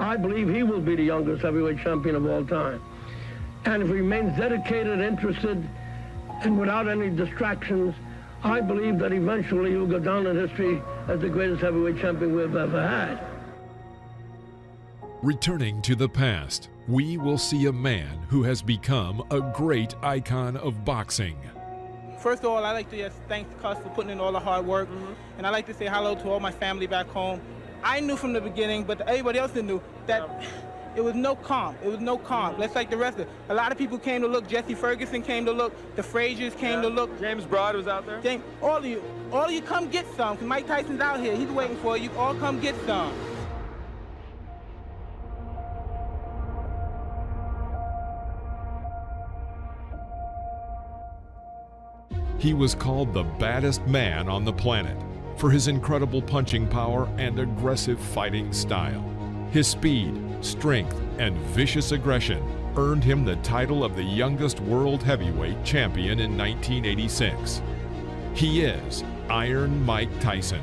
I believe he will be the youngest heavyweight champion of all time. And if he remains dedicated, interested, and without any distractions, I believe that eventually he will go down in history as the greatest heavyweight champion we've ever had. Returning to the past, we will see a man who has become a great icon of boxing. First of all, I'd like to just thank Cus for putting in all the hard work. And I'd like to say hello to all my family back home. I knew from the beginning, but everybody else knew, that it was no calm. It was no calm. Let's like the rest of it. A lot of people came to look. Jesse Ferguson came to look. The Fraziers came to look. James Broad was out there. James, all of you come get some, because Mike Tyson's out here. He's waiting for you. All come get some. He was called the baddest man on the planet for his incredible punching power and aggressive fighting style. His speed, strength, and vicious aggression earned him the title of the youngest world heavyweight champion in 1986. He is Iron Mike Tyson.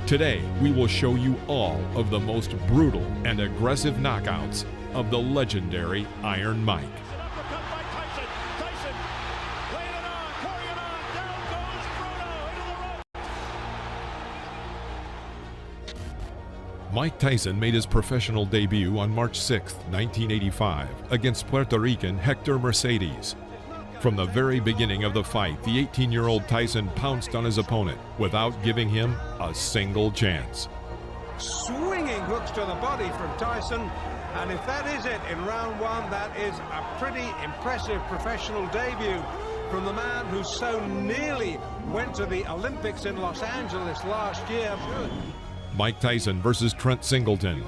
Today, we will show you all of the most brutal and aggressive knockouts of the legendary Iron Mike. Mike Tyson made his professional debut on March 6, 1985, against Puerto Rican Hector Mercedes. From the very beginning of the fight, the 18-year-old Tyson pounced on his opponent without giving him a single chance. Swinging hooks to the body from Tyson, and if that is it in round one, that is a pretty impressive professional debut from the man who so nearly went to the Olympics in Los Angeles last year. Mike Tyson versus Trent Singleton.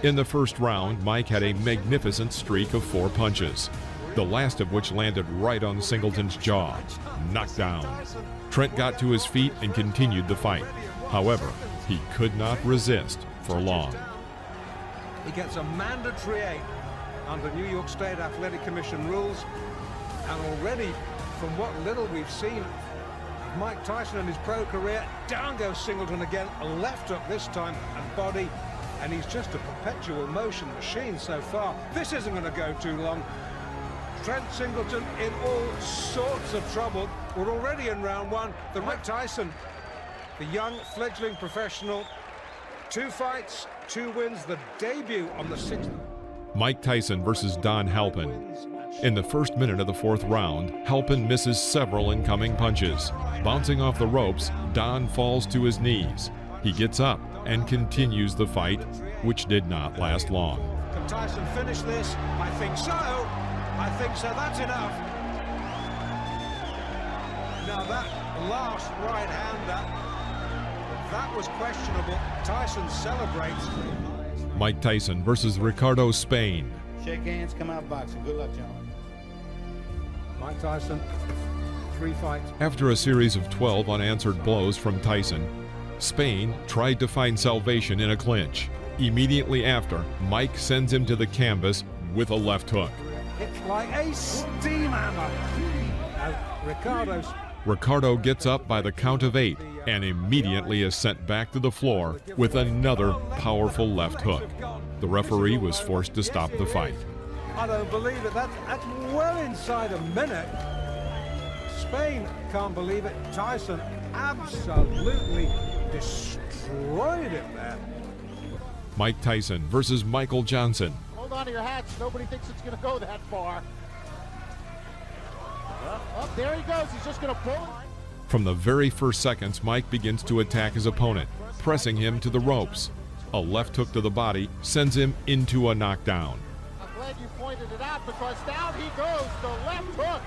In the first round, Mike had a magnificent streak of 4 punches, the last of which landed right on Singleton's jaw. Knocked down. Trent got to his feet and continued the fight. However, he could not resist for long. He gets a mandatory 8 under New York State Athletic Commission rules, and already, from what little we've seen, Mike Tyson in his pro career, down goes Singleton again, a left hook this time, and body, and he's just a perpetual motion machine so far. This isn't going to go too long. Trent Singleton in all sorts of trouble. We're already in round one. The Mike Tyson, the young fledgling professional, 2 fights, 2 wins, the debut on the 6th. Mike Tyson versus Don Halpin. In the first minute of the 4th round, Halpin misses several incoming punches. Bouncing off the ropes, Don falls to his knees. He gets up and continues the fight, which did not last long. Can Tyson finish this? I think so. I think so. That's enough. Now that last right-hander, that was questionable. Tyson celebrates. Mike Tyson versus Ricardo Spain. Shake hands, come out boxing. Good luck, gentlemen. Mike Tyson, 3 fights. After a series of 12 unanswered blows from Tyson, Spain tried to find salvation in a clinch. Immediately after, Mike sends him to the canvas with a left hook. It's like a steam hammer. Ricardo gets up by the count of 8 and immediately is sent back to the floor with another powerful left hook. The referee was forced to stop the fight. I don't believe it. That's well inside a minute. Spain can't believe it. Tyson absolutely destroyed him there. Mike Tyson versus Michael Johnson. Hold on to your hats. Nobody thinks it's going to go that far. Oh, there he goes. He's just going to pull. From the very first seconds, Mike begins to attack his opponent, pressing him to the ropes. A left hook to the body sends him into a knockdown. I'm glad you pointed it out, because down he goes. The left hook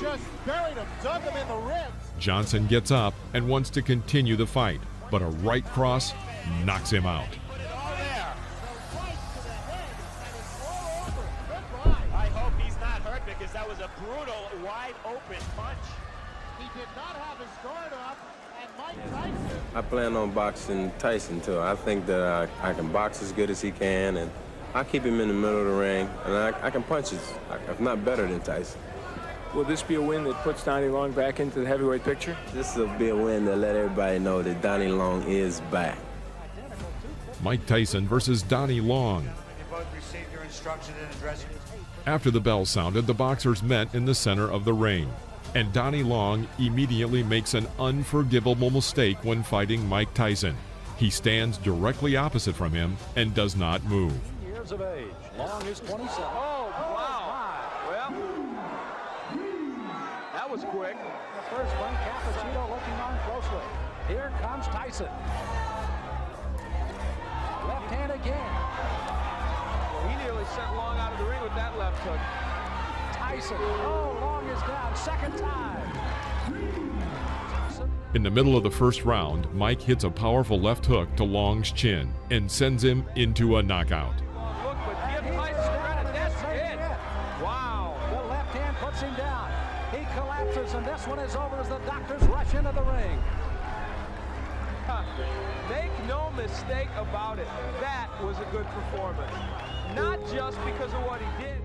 just buried him, dug him in the ribs. Johnson gets up and wants to continue the fight, but a right cross knocks him out. I hope he's not hurt, because that was a brutal, wide-open punch. He did not have his guard up, and Mike Tyson. I plan on boxing Tyson, too. I think that I can box as good as he can, and I keep him in the middle of the ring, and I can punch, if not better than Tyson. Will this be a win that puts Donnie Long back into the heavyweight picture? This will be a win that let everybody know that Donnie Long is back. Mike Tyson versus Donnie Long. received your instruction in addressing his... After the bell sounded, the boxers met in the center of the ring, and Donnie Long immediately makes an unforgivable mistake when fighting Mike Tyson. He stands directly opposite from him and does not move. Years of age. Long is 27. Oh, wow. Well, that was quick. The first one, Cappuccino looking on closely. Here comes Tyson. Left hand again. Well, he nearly sent Long out of the ring with that left hook. Tyson. Oh, Long is down. Second time. In the middle of the first round, Mike hits a powerful left hook to Long's chin and sends him into a knockout. Look, but give Tyson credit. That's it. Wow. The left hand puts him down. He collapses, and this one is over as the doctors rush into the ring. Make no mistake about it. That was a good performance. Not just because of what he did.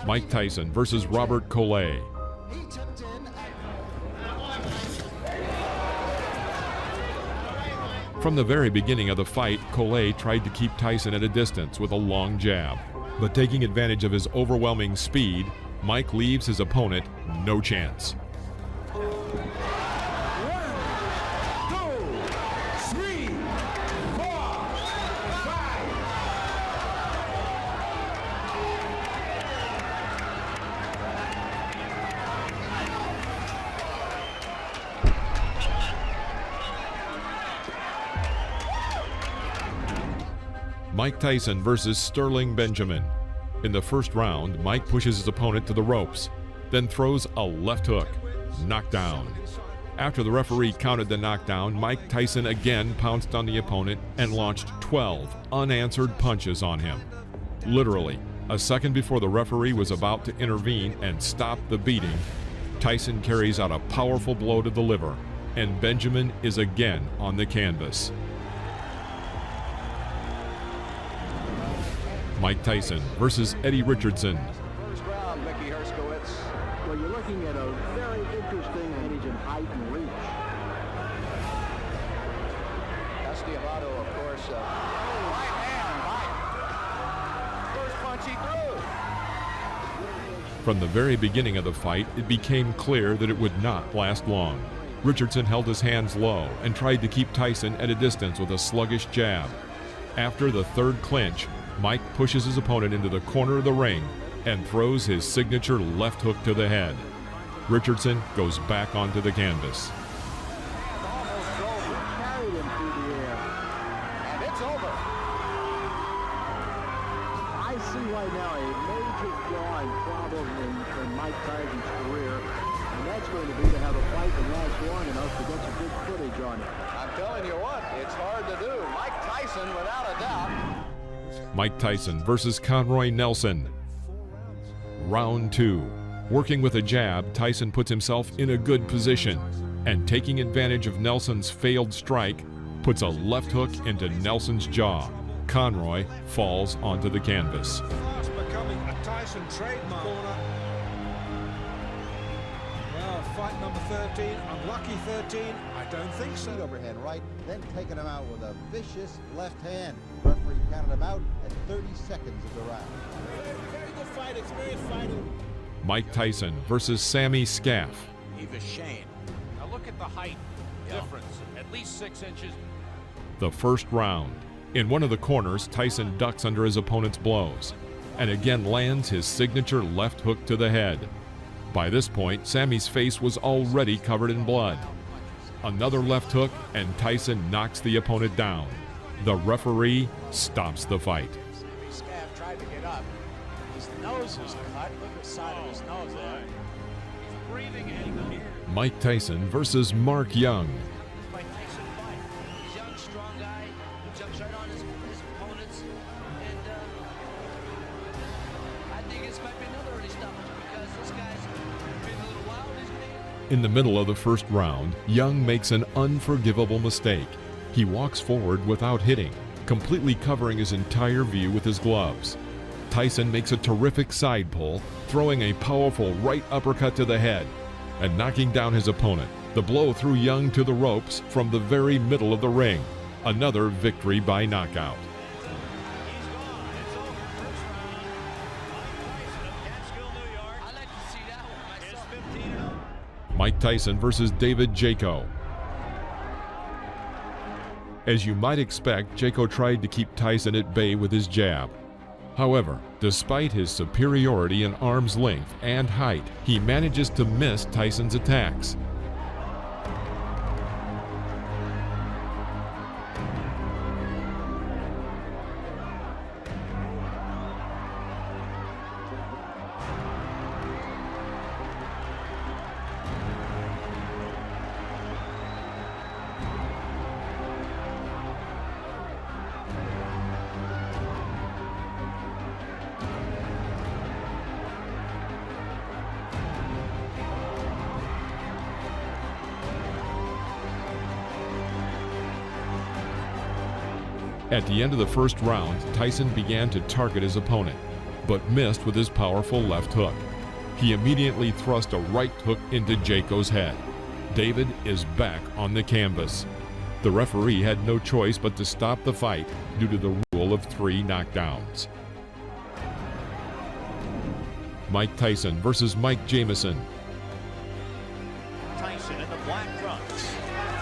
Mike Tyson versus Robert Collet. From the very beginning of the fight, Collet tried to keep Tyson at a distance with a long jab. But taking advantage of his overwhelming speed, Mike leaves his opponent no chance. Mike Tyson versus Sterling Benjamin. In the first round, Mike pushes his opponent to the ropes, then throws a left hook. Knockdown. After the referee counted the knockdown, Mike Tyson again pounced on the opponent and launched 12 unanswered punches on him. Literally, a second before the referee was about to intervene and stop the beating, Tyson carries out a powerful blow to the liver, and Benjamin is again on the canvas. Mike Tyson versus Eddie Richardson. First round, Mickey Herskowitz. Well, you're looking at a very interesting advantage in height and reach. Estiavado, of course, right hand, right. First punch he threw. From the very beginning of the fight, it became clear that it would not last long. Richardson held his hands low and tried to keep Tyson at a distance with a sluggish jab. After the third clinch, Mike pushes his opponent into the corner of the ring and throws his signature left hook to the head. Richardson goes back onto the canvas. Carried him through the air. And it's over. I see right now a major drawing problem in Mike Tyson's career, and that's going to be to have a fight that lasts long enough to get some good footage on it. I'm telling you what, it's hard to do. Mike Tyson, without a doubt. Mike Tyson versus Conroy Nelson. Round 2. Working with a jab, Tyson puts himself in a good position, and taking advantage of Nelson's failed strike, puts a left hook into Nelson's jaw. Conroy falls onto the canvas. Fast becoming a Tyson trademark. Well, fight number 13, unlucky 13. I don't think so. Overhand right, then taking him out with a vicious left hand. Referee counted him out at 30 seconds of the round. Very good fight, experienced fighter. Mike Tyson versus Sammy Scaff. Eva Shane. Now look at the height difference, at least 6 inches. The first round. In one of the corners, Tyson ducks under his opponent's blows and again lands his signature left hook to the head. By this point, Sammy's face was already covered in blood. Another left hook, and Tyson knocks the opponent down. The referee stops the fight. Sammy Scaff tried to get up. His nose is cut. Look at the side of his nose there. He's breathing in. Mike Tyson versus Mark Young. Mike Tyson fight. He's a young, strong guy who jumps right on his opponents. And I think this might be another early stoppage because this guy's been a little wild these days. In the middle of the first round, Young makes an unforgivable mistake. He walks forward without hitting, completely covering his entire view with his gloves. Tyson makes a terrific side pull, throwing a powerful right uppercut to the head and knocking down his opponent. The blow threw Young to the ropes from the very middle of the ring. Another victory by knockout. Mike Tyson versus David Jaco. As you might expect, Jaco tried to keep Tyson at bay with his jab. However, despite his superiority in arm's length and height, he manages to miss Tyson's attacks. At the end of the first round, Tyson began to target his opponent, but missed with his powerful left hook. He immediately thrust a right hook into Jaco's head. David is back on the canvas. The referee had no choice but to stop the fight due to the rule of 3 knockdowns. Mike Tyson versus Mike Jamison. Tyson in the black trunks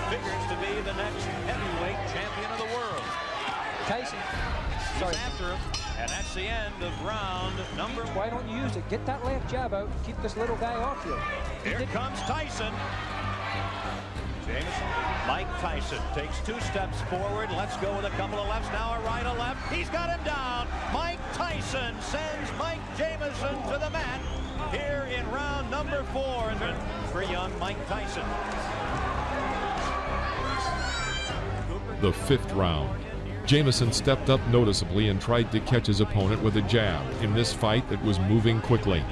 figures to be the next heavyweight champion of the world. Tyson. He's after him, and that's the end of round number. Why don't you use it? Get that left jab out. Keep this little guy off you. Here comes Tyson. Jamison. Mike Tyson takes 2 steps forward. Let's go with a couple of lefts. Now a right, a left. He's got him down. Mike Tyson sends Mike Jamison to the mat here in round number 4 for young Mike Tyson. The 5th round. Jamison stepped up noticeably and tried to catch his opponent with a jab in this fight that was moving quickly.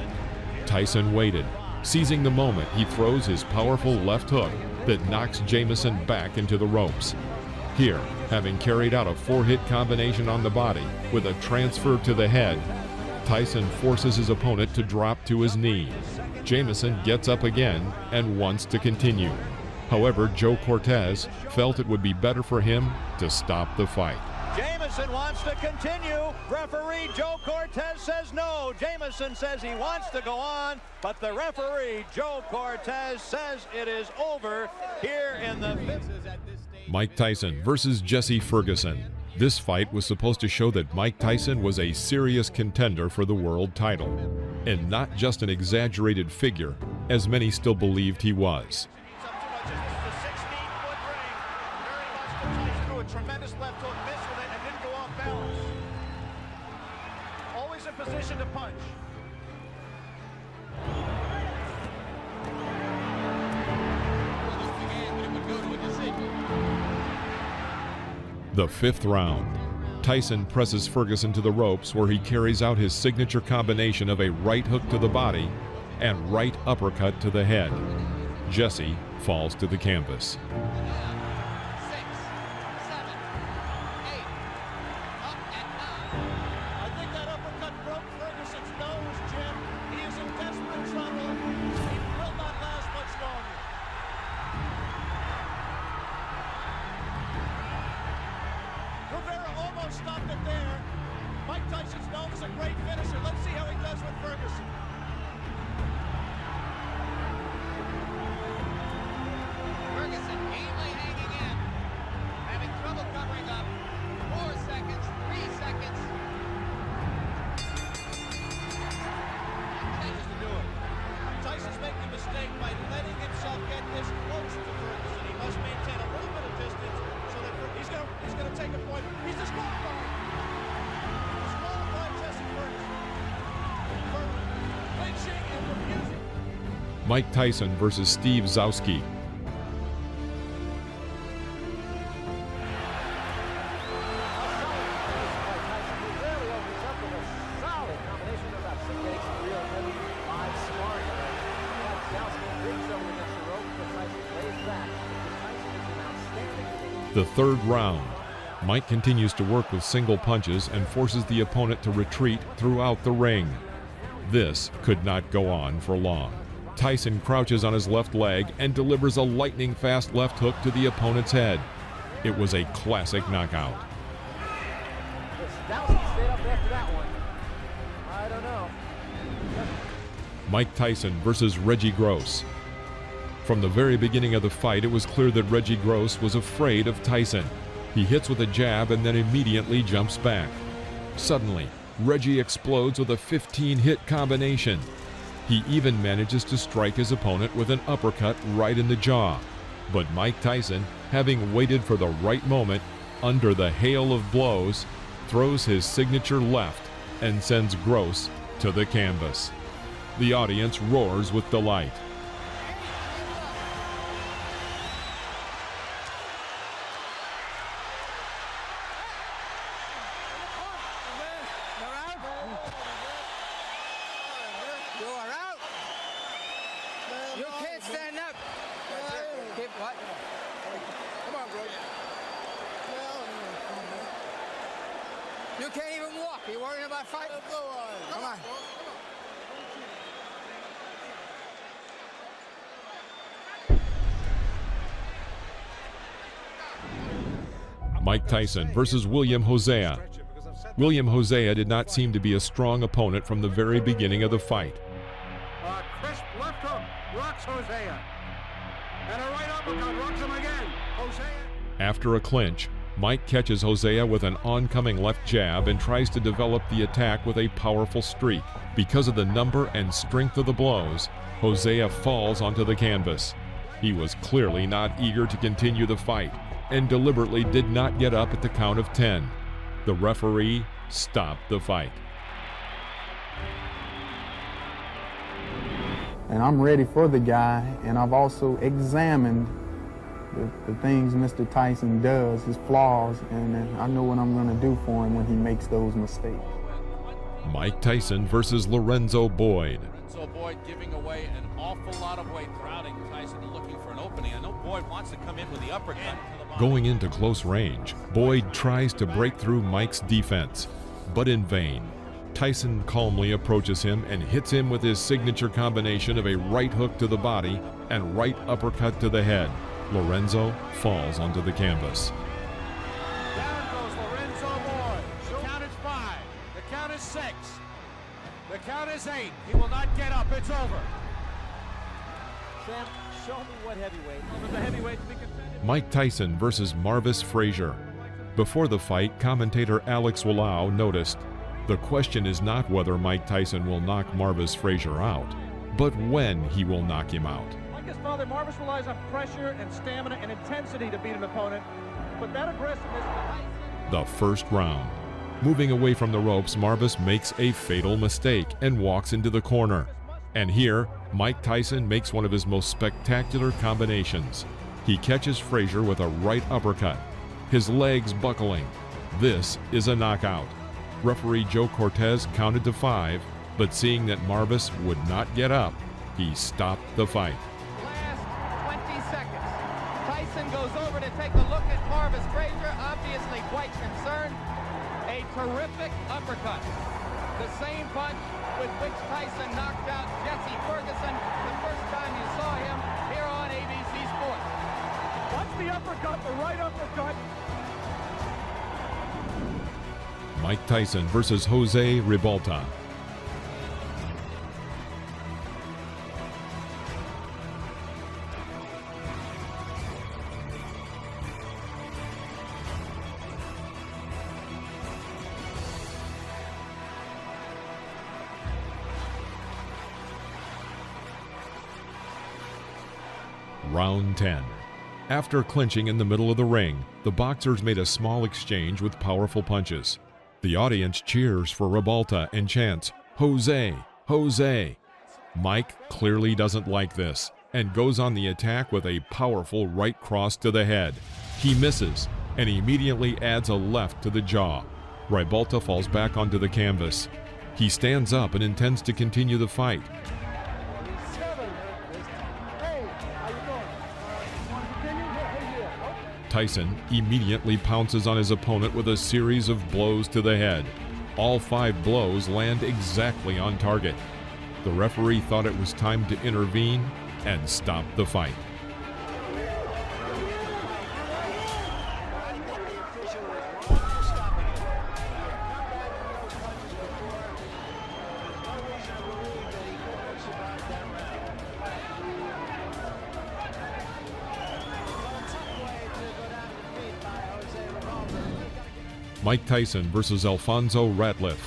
Tyson waited. Seizing the moment, he throws his powerful left hook that knocks Jamison back into the ropes. Here, having carried out a 4-hit combination on the body with a transfer to the head, Tyson forces his opponent to drop to his knee. Jamison gets up again and wants to continue. However, Joe Cortez felt it would be better for him to stop the fight. Jamison wants to continue. Referee Joe Cortez says no. Jamison says he wants to go on, but the referee Joe Cortez says it is over here in the 5th. Mike Tyson versus Jesse Ferguson. This fight was supposed to show that Mike Tyson was a serious contender for the world title, and not just an exaggerated figure, as many still believed he was. Tremendous left hook, missed with it, and didn't go off balance. Always in position to punch. The 5th round. Tyson presses Ferguson to the ropes where he carries out his signature combination of a right hook to the body and right uppercut to the head. Jesse falls to the canvas. Stopped it there. Mike Tyson's known as a great finisher. Let's see how he does with Ferguson. Ferguson gamely hanging in, having trouble covering up. 4 seconds, 3 seconds. Changes to do it. Tyson's making a mistake by letting himself get this close to Ferguson. He must maintain a little bit of distance so that he's going to take a point. He's disqualified. Disqualified Jesse Ferguson for clinching and refusing. Mike Tyson versus Steve Zowski. The 3rd round. Mike continues to work with single punches and forces the opponent to retreat throughout the ring. This could not go on for long. Tyson crouches on his left leg and delivers a lightning-fast left hook to the opponent's head. It was a classic knockout. Zowski stayed up after that one. I don't know. Mike Tyson versus Reggie Gross. From the very beginning of the fight, it was clear that Reggie Gross was afraid of Tyson. He hits with a jab and then immediately jumps back. Suddenly, Reggie explodes with a 15-hit combination. He even manages to strike his opponent with an uppercut right in the jaw. But Mike Tyson, having waited for the right moment, under the hail of blows, throws his signature left and sends Gross to the canvas. The audience roars with delight. You can't stand up. Keep what? Come on, bro. You can't even walk. Are you worrying about fighting? Come on. Mike Tyson versus William Hosea. William Hosea did not seem to be a strong opponent from the very beginning of the fight. Crisp left hook rocks Hosea. And a right uppercut rocks him again. Hosea. After a clinch, Mike catches Hosea with an oncoming left jab and tries to develop the attack with a powerful streak. Because of the number and strength of the blows, Hosea falls onto the canvas. He was clearly not eager to continue the fight and deliberately did not get up at the count of 10. The referee stopped the fight. And I'm ready for the guy, and I've also examined the things Mr. Tyson does, his flaws, and I know what I'm going to do for him when he makes those mistakes. Mike Tyson versus Lorenzo Boyd. Lorenzo Boyd giving away an awful lot of weight, crowding Tyson and looking for an opening. I know Boyd wants to come in with the uppercut. Going into close range, Boyd tries to break through Mike's defense, but in vain. Tyson calmly approaches him and hits him with his signature combination of a right hook to the body and right uppercut to the head. Lorenzo falls onto the canvas. Down goes Lorenzo Boyd. The count is 5. The count is 6. The count is 8. He will not get up. It's over. Sam, show me what heavyweight. The heavyweight to be contended. Mike Tyson versus Marvis Frazier. Before the fight, commentator Alex Wallau noticed, the question is not whether Mike Tyson will knock Marvis Frazier out, but when he will knock him out. Like his father, Marvis relies on pressure and stamina and intensity to beat an opponent, but that aggressiveness... The first round. Moving away from the ropes, Marvis makes a fatal mistake and walks into the corner. And here, Mike Tyson makes one of his most spectacular combinations. He catches Frazier with a right uppercut, his legs buckling. This is a knockout. Referee Joe Cortez counted to 5, but seeing that Marvis would not get up, he stopped the fight. Last 20 seconds. Tyson goes over to take a look at Marvis Frazier, obviously quite concerned. A terrific uppercut. The same punch with which Tyson knocked out Jesse Ferguson the first time you saw him here on ABC Sports. Watch the uppercut, the right uppercut. Mike Tyson versus Jose Ribalta. Round 10. After clinching in the middle of the ring, the boxers made a small exchange with powerful punches. The audience cheers for Ribalta and chants, "Jose, Jose." Mike clearly doesn't like this and goes on the attack with a powerful right cross to the head. He misses and immediately adds a left to the jaw. Ribalta falls back onto the canvas. He stands up and intends to continue the fight. Tyson immediately pounces on his opponent with a series of blows to the head. All 5 blows land exactly on target. The referee thought it was time to intervene and stop the fight. Mike Tyson versus Alfonso Ratliff.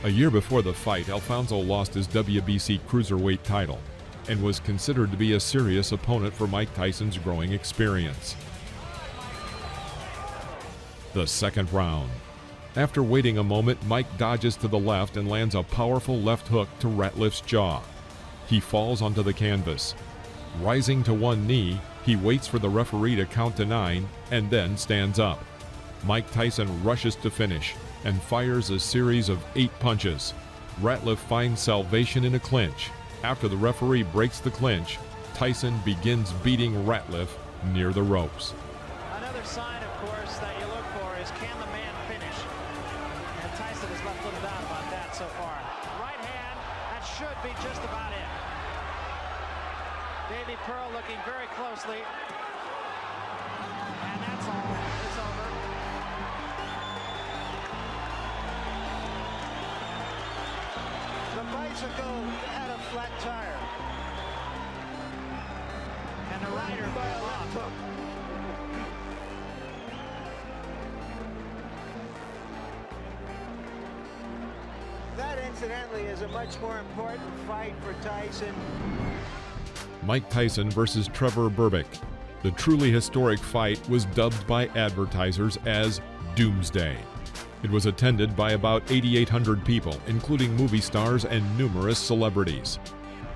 A year before the fight, Alfonso lost his WBC cruiserweight title and was considered to be a serious opponent for Mike Tyson's growing experience. The second round. After waiting a moment, Mike dodges to the left and lands a powerful left hook to Ratliff's jaw. He falls onto the canvas. Rising to one knee, he waits for the referee to count to 9 and then stands up. Mike Tyson rushes to finish and fires a series of 8 punches. Ratliff finds salvation in a clinch. After the referee breaks the clinch, Tyson begins beating Ratliff near the ropes. Another sign, of course, that you look for is, can the man finish? And Tyson has left little doubt about that so far. Right hand, that should be just about it. Davy Pearl looking very closely. And that's all. It's over. The bicycle had a flat tire. And the rider fell off. That, incidentally, is a much more important fight for Tyson. Mike Tyson versus Trevor Berbick. The truly historic fight was dubbed by advertisers as Doomsday. It was attended by about 8,800 people, including movie stars and numerous celebrities.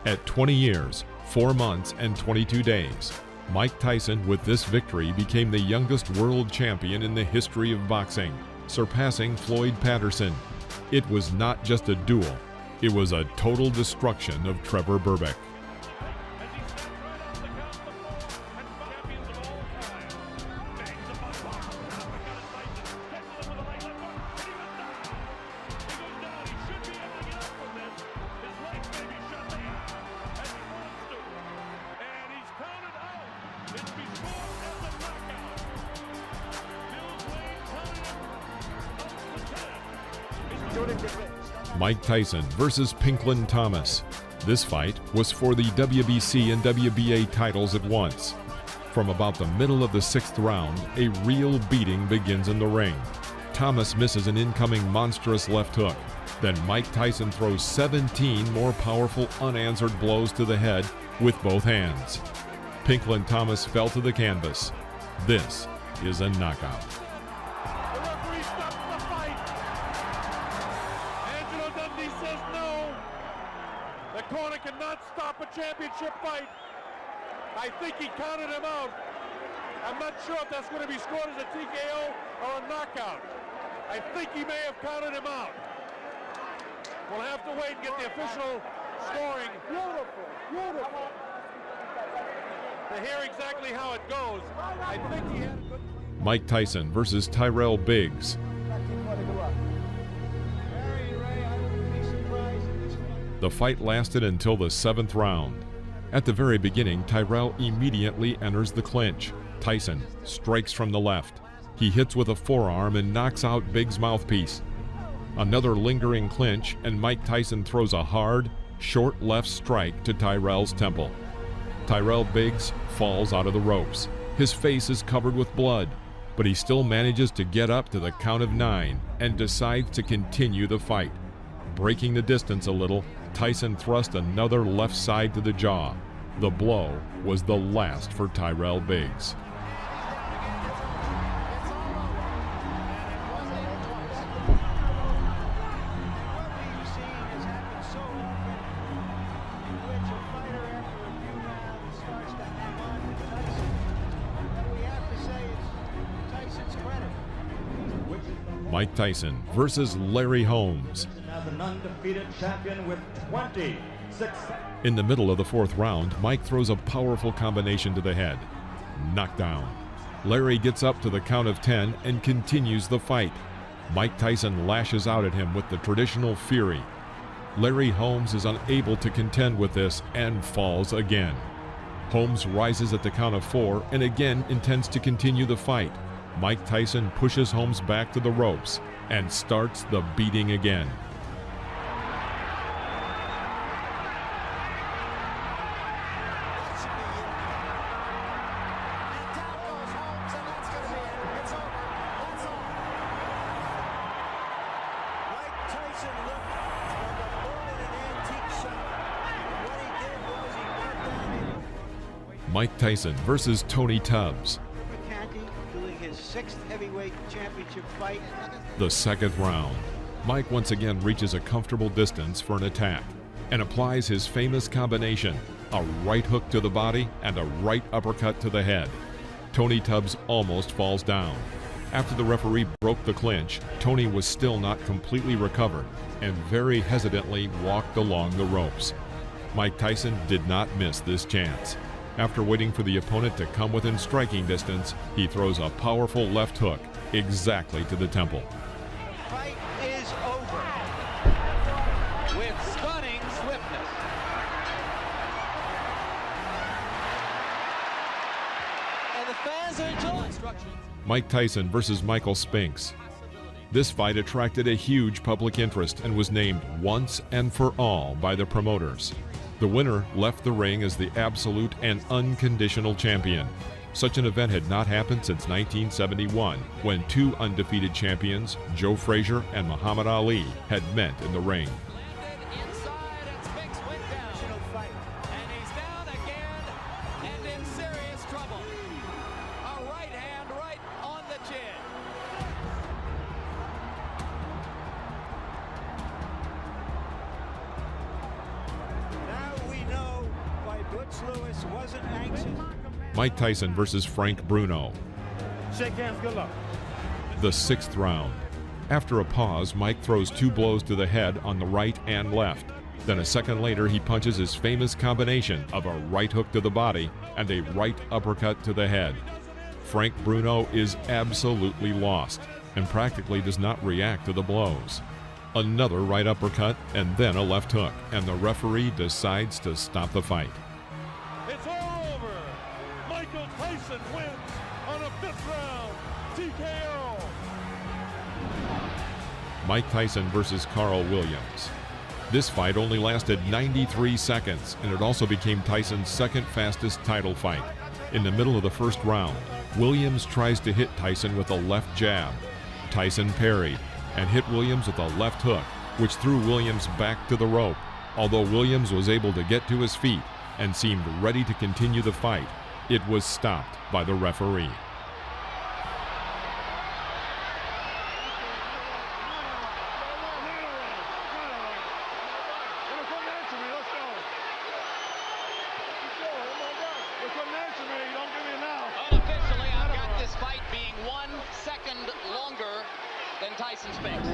At 20 years, 4 months, and 22 days, Mike Tyson, with this victory, became the youngest world champion in the history of boxing, surpassing Floyd Patterson. It was not just a duel, it was a total destruction of Trevor Berbick. Mike Tyson versus Pinklin Thomas. This fight was for the WBC and WBA titles at once. From about the middle of the 6th round, a real beating begins in the ring. Thomas misses an incoming monstrous left hook. Then Mike Tyson throws 17 more powerful unanswered blows to the head with both hands. Pinklin Thomas fell to the canvas. This is a knockout. Corner cannot stop a championship fight. I think he counted him out. I'm not sure if that's going to be scored as a TKO or a knockout. I think he may have counted him out. We'll have to wait and get the official scoring. Beautiful. To hear exactly how it goes. I think he had a good... Mike Tyson versus Tyrell Biggs. The fight lasted until the 7th round. At the very beginning, Tyrell immediately enters the clinch. Tyson strikes from the left. He hits with a forearm and knocks out Biggs' mouthpiece. Another lingering clinch, and Mike Tyson throws a hard, short left strike to Tyrell's temple. Tyrell Biggs falls out of the ropes. His face is covered with blood, but he still manages to get up to the count of 9 and decides to continue the fight. Breaking the distance a little, Tyson thrust another left side to the jaw. The blow was the last for Tyrell Biggs. Mike Tyson versus Larry Holmes. An undefeated champion with 26. In the middle of the 4th round, Mike throws a powerful combination to the head. Knockdown. Larry gets up to the count of 10 and continues the fight. Mike Tyson lashes out at him with the traditional fury. Larry Holmes is unable to contend with this and falls again. Holmes rises at the count of 4 and again intends to continue the fight. Mike Tyson pushes Holmes back to the ropes and starts the beating again. Tyson looked like a bull in an antique shop. What he did was he knocked down Mike Tyson versus Tony Tubbs. McCanty doing his 6th heavyweight championship fight. The second round. Mike once again reaches a comfortable distance for an attack and applies his famous combination, a right hook to the body and a right uppercut to the head. Tony Tubbs almost falls down. After the referee broke the clinch, Tony was still not completely recovered and very hesitantly walked along the ropes. Mike Tyson did not miss this chance. After waiting for the opponent to come within striking distance, he throws a powerful left hook exactly to the temple. Fight is over with stunning swiftness. And the fans are enjoying instructions. Mike Tyson versus Michael Spinks. This fight attracted a huge public interest and was named once and for all by the promoters. The winner left the ring as the absolute and unconditional champion. Such an event had not happened since 1971, when two undefeated champions, Joe Frazier and Muhammad Ali, had met in the ring. Mike Tyson versus Frank Bruno. Shake hands, good luck. The sixth round. After a pause, Mike throws two blows to the head on the right and left. Then a second later, he punches his famous combination of a right hook to the body and a right uppercut to the head. Frank Bruno is absolutely lost and practically does not react to the blows. Another right uppercut and then a left hook, and the referee decides to stop the fight. It's all over. Michael Tyson wins on a 5th round TKO. Mike Tyson versus Carl Williams. This fight only lasted 93 seconds, and it also became Tyson's second fastest title fight. In the middle of the first round, Williams tries to hit Tyson with a left jab. Tyson parried and hit Williams with a left hook, which threw Williams back to the rope. Although Williams was able to get to his feet and seemed ready to continue the fight, it was stopped by the referee. Unofficially, I've got this fight being 1 second longer than Tyson Spinks.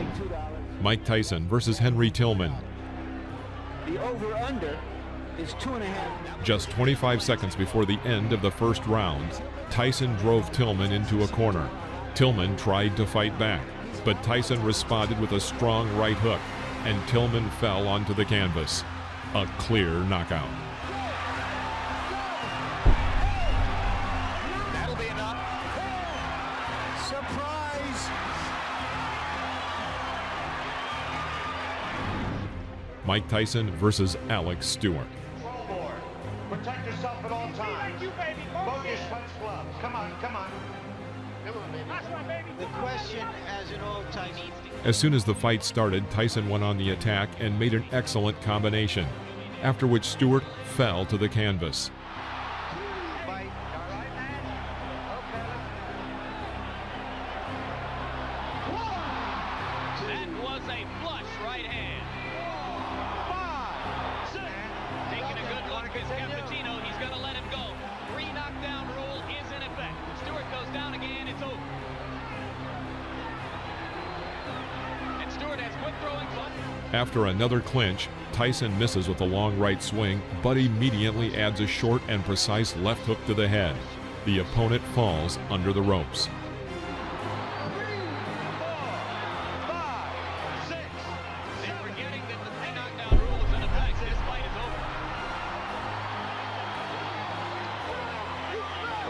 Mike Tyson versus Henry Tillman. The over-under is 2.5. Just 25 seconds before the end of the first round, Tyson drove Tillman into a corner. Tillman tried to fight back, but Tyson responded with a strong right hook, and Tillman fell onto the canvas. A clear knockout. That'll be enough. Surprise! Mike Tyson versus Alex Stewart. Protect yourself at all times. Bogus punch gloves. Come on, come on. The question, as in all Tyson. As soon as the fight started, Tyson went on the attack and made an excellent combination, after which Stewart fell to the canvas. That was a flush right hand. 5, 6. Taking a good look at Cappuccino. He's going to let him go. 3 knockdown rule is in effect. Stewart goes down again. It's over. And Stewart has quick throwing fun. After another clinch, Tyson misses with a long right swing, but immediately adds a short and precise left hook to the head. The opponent falls under the ropes. 3, 4, 5, 6. They're forgetting that the 3 knockdown rule is in effect. This fight is over.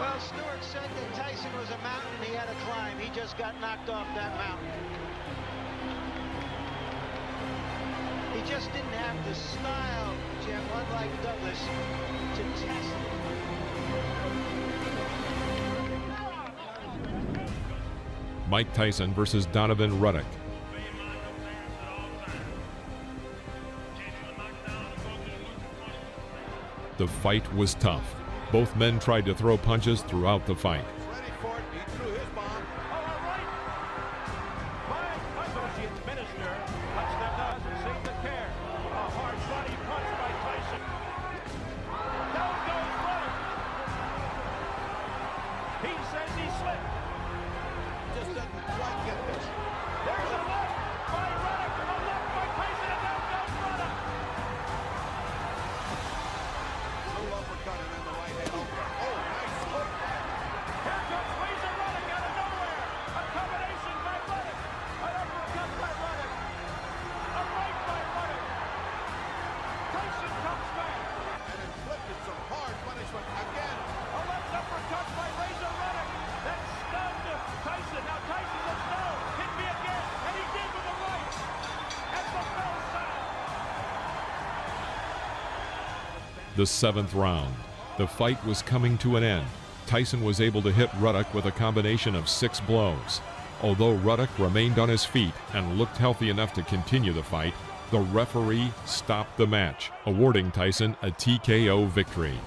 Well, Stewart said that Tyson was a mountain he had to climb. He just got knocked off that mountain. He just didn't have the style, Jim, unlike Douglas, to test it. Mike Tyson versus Donovan Ruddock. The fight was tough. Both men tried to throw punches throughout the fight. Ready for it. He threw his bomb. All right. My associate minister touched them doesn't seem to care. A hard body punch by Tyson. Down goes Ruddock. He says he slipped. Just doesn't quite get this. There's a left by Ruddock. A left by Tyson, and down goes Ruddock. Little uppercut and then the right hand. Oh, nice hook. Here comes Razor Ruddock out of nowhere. A combination by Ruddock. An uppercut by Ruddock. A right by Ruddock. Tyson comes back. And inflicted some hard punishment again. A left uppercut by Razor Ruddock. That stunned Tyson. Now Tyson says no. Hit me again. And he did with the right. As the bell sounds. The 7th round. The fight was coming to an end. Tyson was able to hit Ruddock with a combination of 6 blows. Although Ruddock remained on his feet and looked healthy enough to continue the fight, the referee stopped the match, awarding Tyson a TKO victory.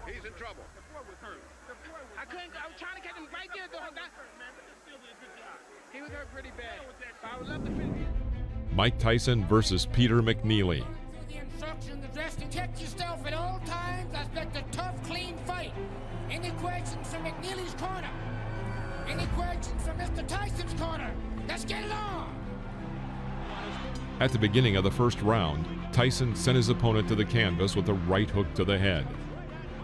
He's in trouble. I was trying to catch him right there, though. He was hurt pretty bad. I would love to finish. Mike Tyson versus Peter McNeely. The instructions addressed: protect yourself at all times. I expect a tough, clean fight. Any questions from McNeely's corner? Any questions from Mr. Tyson's corner? Let's get it on. At the beginning of the first round, Tyson sent his opponent to the canvas with a right hook to the head.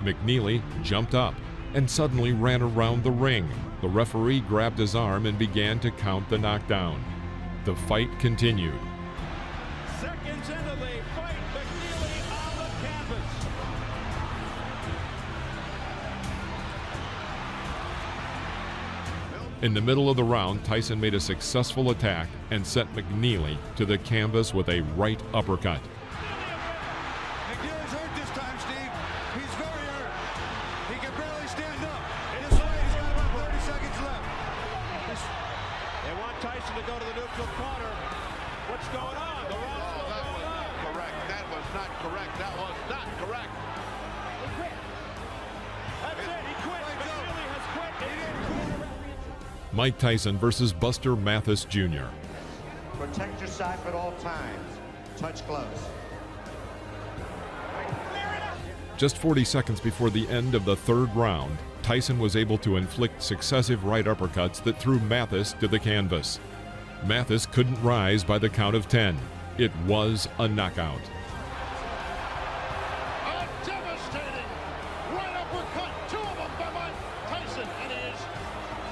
McNeely jumped up and suddenly ran around the ring. The referee grabbed his arm and began to count the knockdown. The fight continued. Seconds into the fight, McNeely on the canvas. In the middle of the round, Tyson made a successful attack and sent McNeely to the canvas with a right uppercut. McNeely's hurt this time, Steve. He's very hurt. He can barely stand up. This fight has got about 30 seconds left. They want Tyson to go to the neutral corner. What's going on? The round That was not correct. That was not correct. That was not correct. That's it. He quit. McNeely has quit. He didn't quit. Mike Tyson versus Buster Mathis Jr. Protect your side at all times. Touch gloves. Just 40 seconds before the end of the 3rd round, Tyson was able to inflict successive right uppercuts that threw Mathis to the canvas. Mathis couldn't rise by the count of 10. It was a knockout. A devastating right uppercut. 2 of them by Mike Tyson. And he is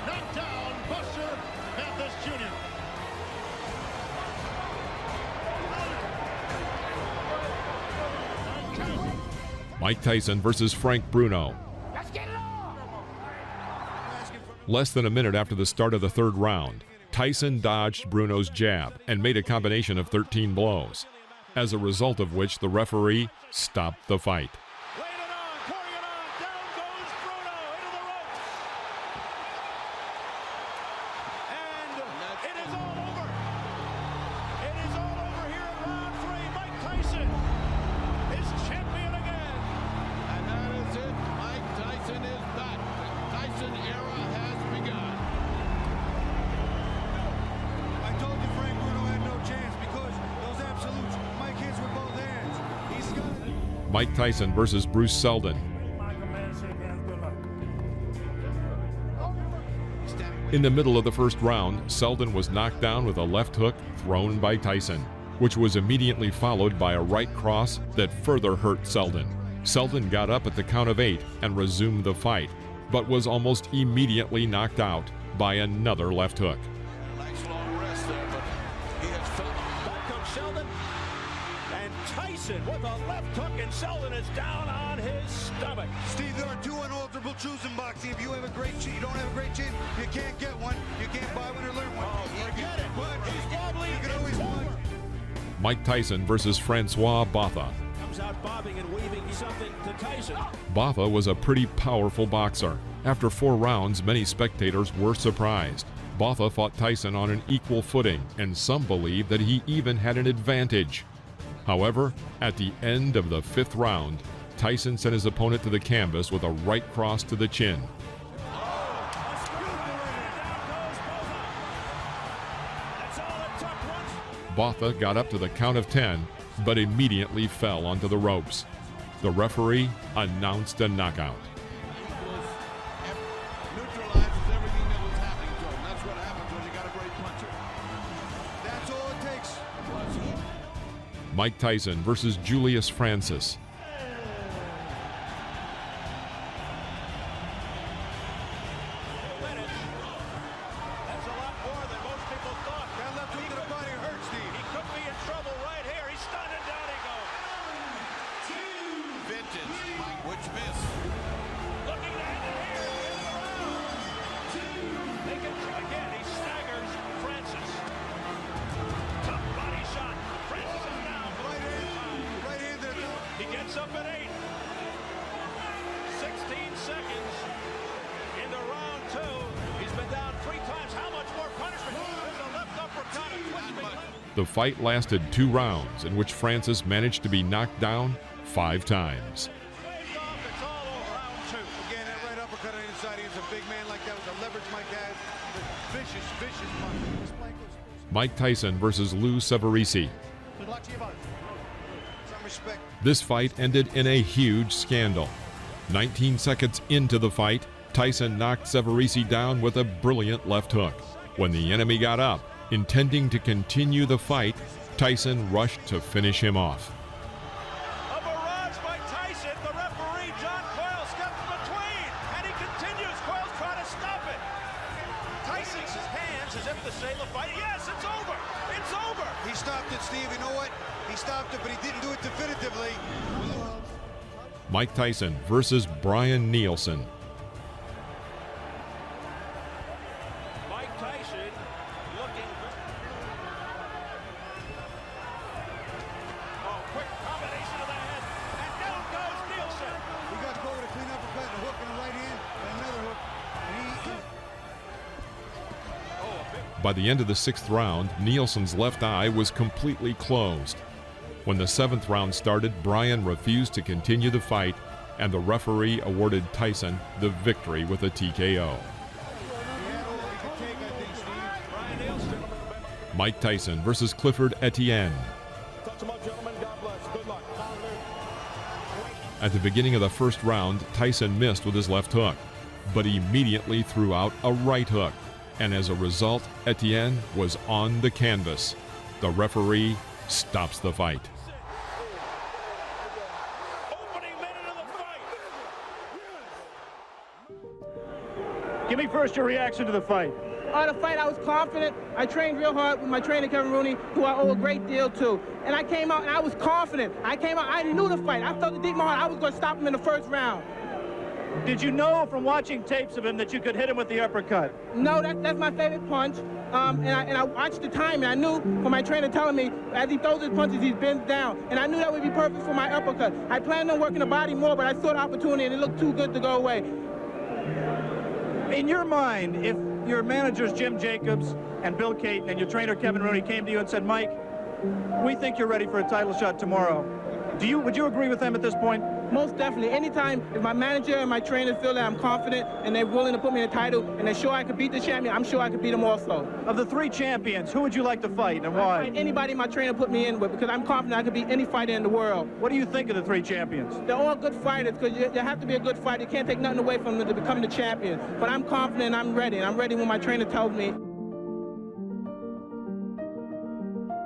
knocked down Buster Mathis Jr. Mike Tyson versus Frank Bruno. Let's get it on. Less than a minute after the start of the 3rd round, Tyson dodged Bruno's jab and made a combination of 13 blows, as a result of which the referee stopped the fight. Mike Tyson versus Bruce Seldon. In the middle of the 1st round, Seldon was knocked down with a left hook thrown by Tyson, which was immediately followed by a right cross that further hurt Seldon. Seldon got up at the count of 8 and resumed the fight, but was almost immediately knocked out by another left hook. Nice long rest there, but he has felt. Back comes Seldon. And Tyson with a left hook, and Seldon is down on his stomach. Steve, there are 2 unalterable truths in boxing. If you have a great chin, you don't have a great chin, you can't get one. You can't buy one or learn one. Forget it. He's wobbly. You can always win. Mike Tyson versus Francois Botha. Comes out bobbing and weaving something to Tyson. Botha was a pretty powerful boxer. After 4 rounds, many spectators were surprised. Botha fought Tyson on an equal footing, and some believe that he even had an advantage. However, at the end of the 5th round, Tyson sent his opponent to the canvas with a right cross to the chin. Botha got up to the count of 10, but immediately fell onto the ropes. The referee announced a knockout. Mike Tyson versus Julius Francis. Up at 8. 16 seconds into round 2. He's been down 3 times. How much more punishment? There's a left uppercut. The fight lasted 2 rounds, in which Francis managed to be knocked down 5 times. It's all over round 2. Again, that right uppercut on the inside. He's a big man like that with the leverage Mike has. Vicious punch. Mike Tyson versus Lou Severisi. Good luck to you both. Some respect. This fight ended in a huge scandal. 19 seconds into the fight, Tyson knocked Severisi down with a brilliant left hook. When the enemy got up, intending to continue the fight, Tyson rushed to finish him off. A barrage by Tyson. The referee, John Coyle, steps between, and he continues. Coyle's trying to stop it. Tyson's hands as if to say the fight. Yes, it's over. It's over. He stopped it, Steve. You know what? He stopped it, but he didn't do it definitively. Mike Tyson versus Brian Nielsen. Mike Tyson looking. Oh, quick combination of the head, and down goes Nielsen. He got to go with a clean uppercut, a hook in the right hand, and another hook. And By the end of the 6th round, Nielsen's left eye was completely closed. When the 7th round started, Brian refused to continue the fight, and the referee awarded Tyson the victory with a TKO. Mike Tyson versus Clifford Etienne. At the beginning of the 1st round, Tyson missed with his left hook, but immediately threw out a right hook, and as a result, Etienne was on the canvas. The referee stops the fight. Give me first your reaction to the fight. The fight, I was confident. I trained real hard with my trainer, Kevin Rooney, who I owe a great deal to. And I came out and I was confident. I knew the fight. I felt it deep in my heart. I was going to stop him in the 1st round. Did you know from watching tapes of him that you could hit him with the uppercut? No, that's my favorite punch. And I watched the time, and I knew from my trainer telling me as he throws his punches, he bends down. And I knew that would be perfect for my uppercut. I planned on working the body more, but I saw the opportunity, and it looked too good to go away. In your mind, if your managers Jim Jacobs and Bill Caton and your trainer Kevin Rooney came to you and said, Mike, we think you're ready for a title shot tomorrow, would you agree with them at this point? Most definitely. Anytime if my manager and my trainer feel that I'm confident and they're willing to put me in a title and they're sure I could beat the champion, I'm sure I could beat them also. Of the 3 champions, who would you like to fight and why? Fight anybody my trainer put me in with, because I'm confident I could beat any fighter in the world. What do you think of the 3 champions? They're all good fighters, because you have to be a good fighter. You can't take nothing away from them to become the champion. But I'm confident, I'm ready, and I'm ready when my trainer tells me.